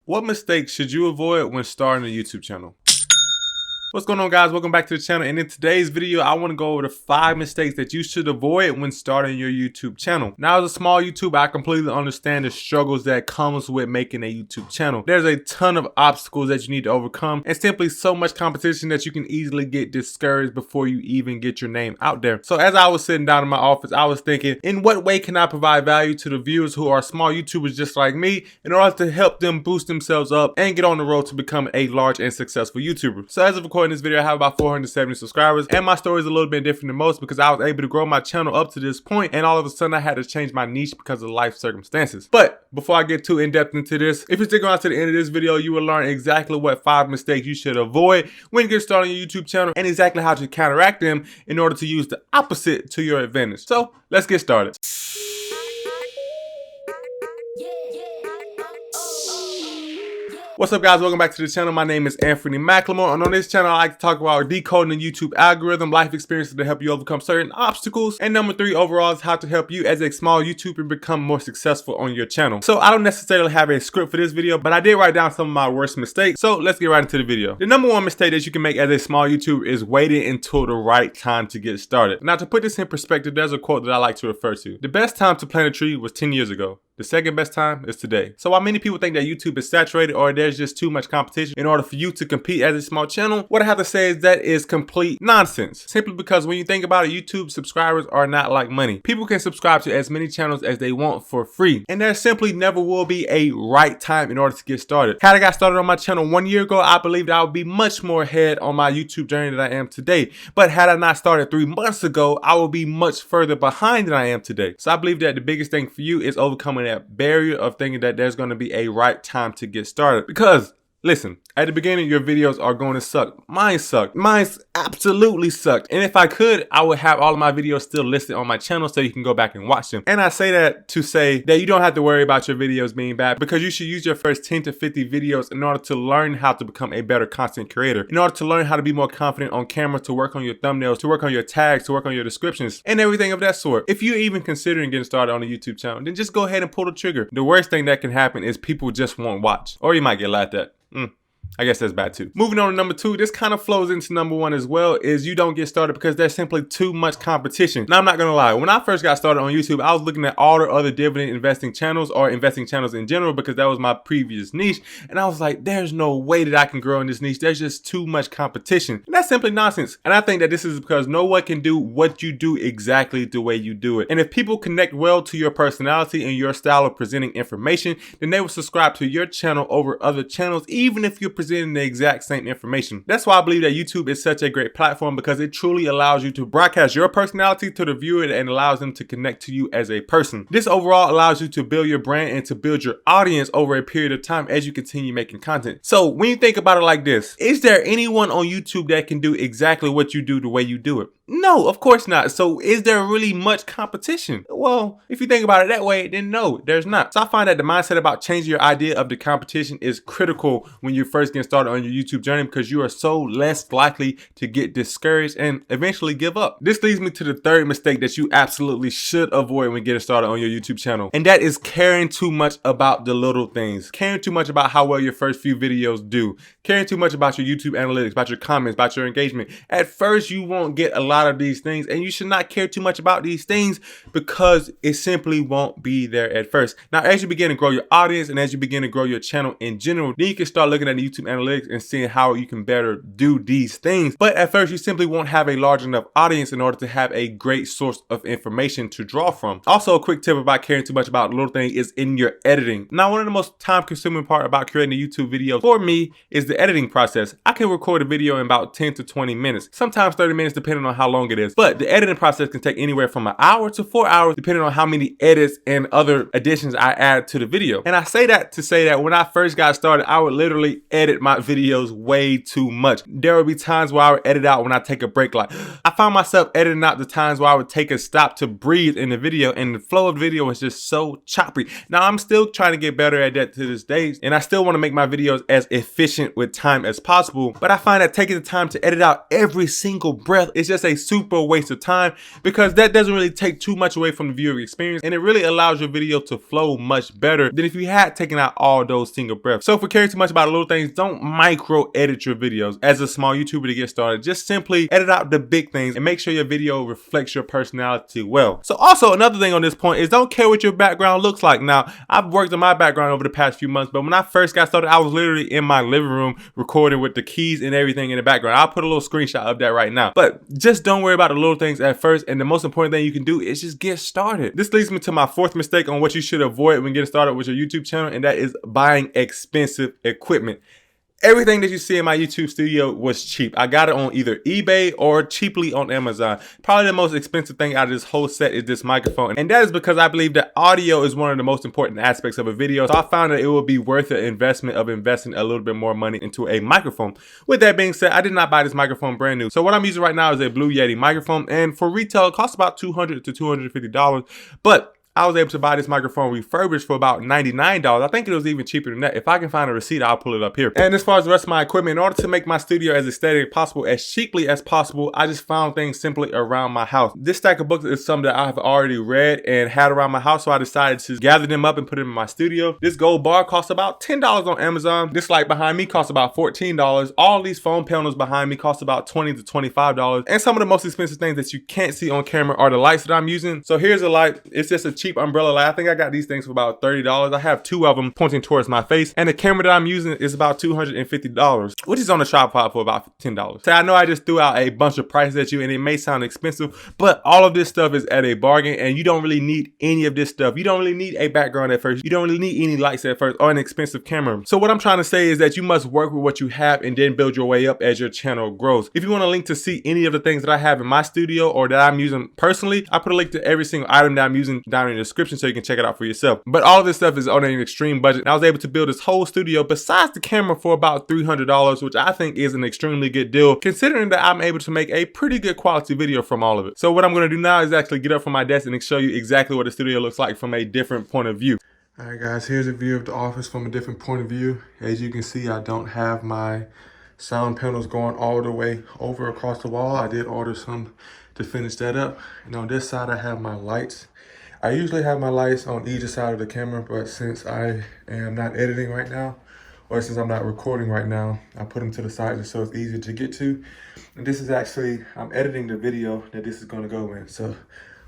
What mistakes should you avoid when starting a YouTube channel? What's going on, guys? Welcome back to the channel, and in today's video I want to go over the 5 mistakes that you should avoid when starting your YouTube channel. Now, as a small YouTuber, I completely understand the struggles that comes with making a YouTube channel. There's a ton of obstacles that you need to overcome, and simply so much competition that you can easily get discouraged before you even get your name out there. So as I was sitting down in my office, I was thinking, in what way can I provide value to the viewers who are small YouTubers just like me in order to help them boost themselves up and get on the road to become a large and successful YouTuber? So as of recording this video, I have about 470 subscribers, and my story is a little bit different than most because I was able to grow my channel up to this point, and all of a sudden I had to change my niche because of life circumstances. But before I get too in-depth into this, if you stick around to the end of this video, you will learn exactly what 5 mistakes you should avoid when you get started on your YouTube channel and exactly how to counteract them in order to use the opposite to your advantage. So let's get started. What's up, guys? Welcome back to the channel. My name is Anthony McLemore, and on this channel I like to talk about decoding the YouTube algorithm, life experiences to help you overcome certain obstacles, and number 3 overall is how to help you as a small YouTuber become more successful on your channel. So I don't necessarily have a script for this video, but I did write down some of my worst mistakes, so let's get right into the video. The number 1 mistake that you can make as a small YouTuber is waiting until the right time to get started. Now, to put this in perspective, there's a quote that I like to refer to. The best time to plant a tree was 10 years ago. The second best time is today. So while many people think that YouTube is saturated or there's just too much competition in order for you to compete as a small channel, what I have to say is that is complete nonsense. Simply because when you think about it, YouTube subscribers are not like money. People can subscribe to as many channels as they want for free, and there simply never will be a right time in order to get started. Had I got started on my channel 1 year ago, I believe that I would be much more ahead on my YouTube journey than I am today. But had I not started 3 months ago, I would be much further behind than I am today. So I believe that the biggest thing for you is overcoming that barrier of thinking that there's going to be a right time to get started. Because listen, at the beginning, your videos are going to suck. Mine sucked. Mine's absolutely sucked. And if I could, I would have all of my videos still listed on my channel so you can go back and watch them. And I say that to say that you don't have to worry about your videos being bad, because you should use your first 10 to 50 videos in order to learn how to become a better content creator, in order to learn how to be more confident on camera, to work on your thumbnails, to work on your tags, to work on your descriptions, and everything of that sort. If you're even considering getting started on a YouTube channel, then just go ahead and pull the trigger. The worst thing that can happen is people just won't watch, or you might get laughed at. I guess that's bad too. Moving on to number 2, this kind of flows into number 1 as well, is you don't get started because there's simply too much competition. Now, I'm not gonna lie, when I first got started on YouTube, I was looking at all the other dividend investing channels or investing channels in general because that was my previous niche, and I was like, there's no way that I can grow in this niche. There's just too much competition, and that's simply nonsense. And I think that this is because no one can do what you do exactly the way you do it. And if people connect well to your personality and your style of presenting information, then they will subscribe to your channel over other channels, even if you're presenting the exact same information. That's why I believe that YouTube is such a great platform, because it truly allows you to broadcast your personality to the viewer and allows them to connect to you as a person. This overall allows you to build your brand and to build your audience over a period of time as you continue making content. So when you think about it like this, is there anyone on YouTube that can do exactly what you do the way you do it? No, of course not. So is there really much competition? Well, if you think about it that way, then no, there's not. So I find that the mindset about changing your idea of the competition is critical when you first get started on your YouTube journey, because you are so less likely to get discouraged and eventually give up. This leads me to the 3rd mistake that you absolutely should avoid when getting started on your YouTube channel, and that is caring too much about the little things. Caring too much about how well your first few videos do. Caring too much about your YouTube analytics, about your comments, about your engagement. At first, you won't get a lot of these things, and you should not care too much about these things because it simply won't be there at first. Now, as you begin to grow your audience and as you begin to grow your channel in general, then you can start looking at the YouTube analytics and seeing how you can better do these things. But at first, you simply won't have a large enough audience in order to have a great source of information to draw from. Also, a quick tip about caring too much about little things is in your editing. Now, one of the most time-consuming part about creating a YouTube video for me is the editing process. I can record a video in about 10 to 20 minutes, sometimes 30 minutes depending on how long it is. But the editing process can take anywhere from an hour to 4 hours depending on how many edits and other additions I add to the video. And I say that to say that when I first got started, I would literally edit my videos way too much. There would be times where I would edit out when I take a break. Like, I found myself editing out the times where I would take a stop to breathe in the video, and the flow of the video was just so choppy. Now, I'm still trying to get better at that to this day, and I still want to make my videos as efficient with time as possible, but I find that taking the time to edit out every single breath is just a super waste of time because that doesn't really take too much away from the viewer experience, and it really allows your video to flow much better than if you had taken out all those single breaths. So if we care too much about little things, don't micro edit your videos. As a small YouTuber to get started, just simply edit out the big things and make sure your video reflects your personality well. So also another thing on this point is don't care what your background looks like. Now, I've worked on my background over the past few months, but when I first got started, I was literally in my living room recording with the keys and everything in the background. I'll put a little screenshot of that right now. But just don't worry about the little things at first, and the most important thing you can do is just get started. This leads me to my fourth mistake on what you should avoid when getting started with your YouTube channel, and that is buying expensive equipment. Everything that you see in my YouTube studio was cheap. I got it on either eBay or cheaply on Amazon. Probably the most expensive thing out of this whole set is this microphone. And that is because I believe that audio is one of the most important aspects of a video. So I found that it would be worth the investment of investing a little bit more money into a microphone. With that being said, I did not buy this microphone brand new. So what I'm using right now is a Blue Yeti microphone. And for retail, it costs about $200 to $250. But I was able to buy this microphone refurbished for about $99. I think it was even cheaper than that. If I can find a receipt, I'll pull it up here. And as far as the rest of my equipment, in order to make my studio as aesthetic as possible, as cheaply as possible, I just found things simply around my house. This stack of books is something that I have already read and had around my house, so I decided to gather them up and put them in my studio. This gold bar costs about $10 on Amazon. This light behind me costs about $14. All these phone panels behind me cost about $20 to $25. And some of the most expensive things that you can't see on camera are the lights that I'm using. So here's a light. It's just a cheap umbrella light. I think I got these things for about $30. I have two of them pointing towards my face, and the camera that I'm using is about $250, which is on the tripod for about $10. So I know I just threw out a bunch of prices at you, and it may sound expensive, but all of this stuff is at a bargain, and you don't really need any of this stuff. You don't really need a background at first. You don't really need any lights at first or an expensive camera. So what I'm trying to say is that you must work with what you have and then build your way up as your channel grows. If you want a link to see any of the things that I have in my studio or that I'm using personally, I put a link to every single item that I'm using down in the description so you can check it out for yourself. But all of this stuff is on an extreme budget. I was able to build this whole studio besides the camera for about $300, which I think is an extremely good deal considering that I'm able to make a pretty good quality video from all of it. So what I'm going to do now is actually get up from my desk and show you exactly what the studio looks like from a different point of view. Alright guys, here's a view of the office from a different point of view. As you can see, I don't have my sound panels going all the way over across the wall. I did order some to finish that up. And on this side, I have my lights. I usually have my lights on either side of the camera, but since I am not editing right now, or since I'm not recording right now, I put them to the side just so it's easier to get to. And this is actually, I'm editing the video that this is gonna go in. So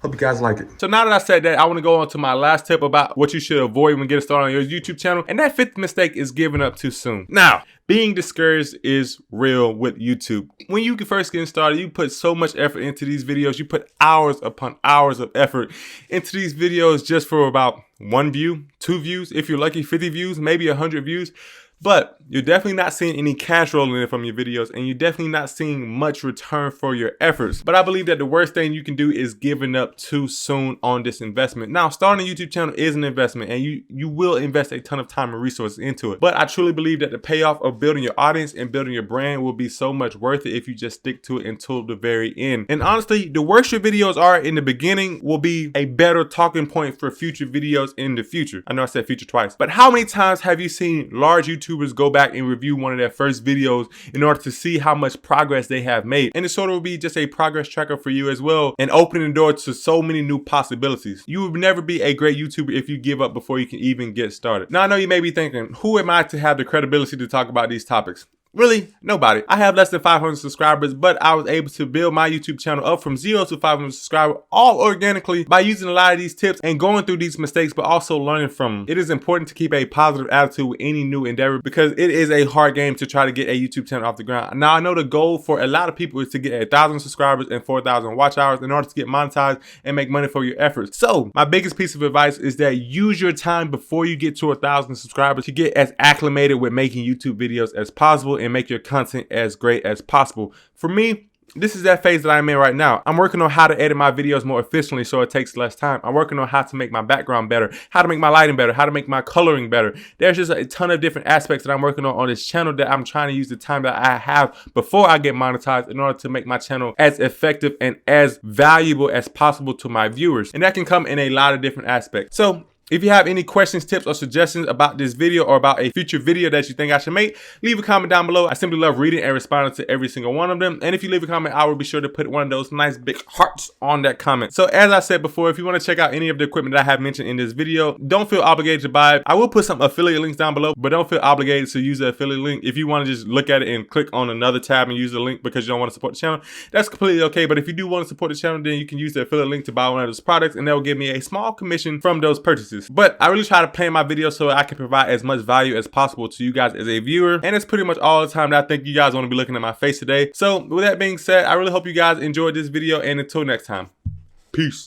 hope you guys like it. So now that I said that, I wanna go on to my last tip about what you should avoid when getting started on your YouTube channel. And that fifth mistake is giving up too soon. Now, being discouraged is real with YouTube. When you first get started, you put so much effort into these videos. You put hours upon hours of effort into these videos just for about 1 view, 2 views, if you're lucky, 50 views, maybe 100 views. But you're definitely not seeing any cash rolling in from your videos, and you're definitely not seeing much return for your efforts. But I believe that the worst thing you can do is giving up too soon on this investment. Now, starting a YouTube channel is an investment, and you will invest a ton of time and resources into it. But I truly believe that the payoff of building your audience and building your brand will be so much worth it if you just stick to it until the very end. And honestly, the worse your videos are in the beginning will be a better talking point for future videos in the future. I know I said future twice, but how many times have you seen large YouTubers go back and review one of their first videos in order to see how much progress they have made? And it sort of will be just a progress tracker for you as well, and opening the door to so many new possibilities. You will never be a great YouTuber if you give up before you can even get started. Now I know you may be thinking, who am I to have the credibility to talk about these topics? Really, nobody. I have less than 500 subscribers, but I was able to build my YouTube channel up from 0 to 500 subscribers all organically by using a lot of these tips and going through these mistakes, but also learning from them. It is important to keep a positive attitude with any new endeavor because it is a hard game to try to get a YouTube channel off the ground. Now, I know the goal for a lot of people is to get 1,000 subscribers and 4,000 watch hours in order to get monetized and make money for your efforts. So my biggest piece of advice is that use your time before you get to 1,000 subscribers to get as acclimated with making YouTube videos as possible and make your content as great as possible. For me, this is that phase that I'm in right now. I'm working on how to edit my videos more efficiently so it takes less time. I'm working on how to make my background better, how to make my lighting better, how to make my coloring better. There's just a ton of different aspects that I'm working on this channel that I'm trying to use the time that I have before I get monetized in order to make my channel as effective and as valuable as possible to my viewers. And that can come in a lot of different aspects. So If you have any questions, tips, or suggestions about this video or about a future video that you think I should make, leave a comment down below. I simply love reading and responding to every single one of them. And if you leave a comment, I will be sure to put one of those nice big hearts on that comment. So as I said before, if you want to check out any of the equipment that I have mentioned in this video, don't feel obligated to buy it. I will put some affiliate links down below, but don't feel obligated to use the affiliate link. If you want to just look at it and click on another tab and use the link because you don't want to support the channel, that's completely okay. But if you do want to support the channel, then you can use the affiliate link to buy one of those products, and that will give me a small commission from those purchases. But I really try to plan my videos so I can provide as much value as possible to you guys as a viewer, and it's pretty much all the time that I think you guys want to be looking at my face today. So with that being said, I really hope you guys enjoyed this video, and until next time, peace.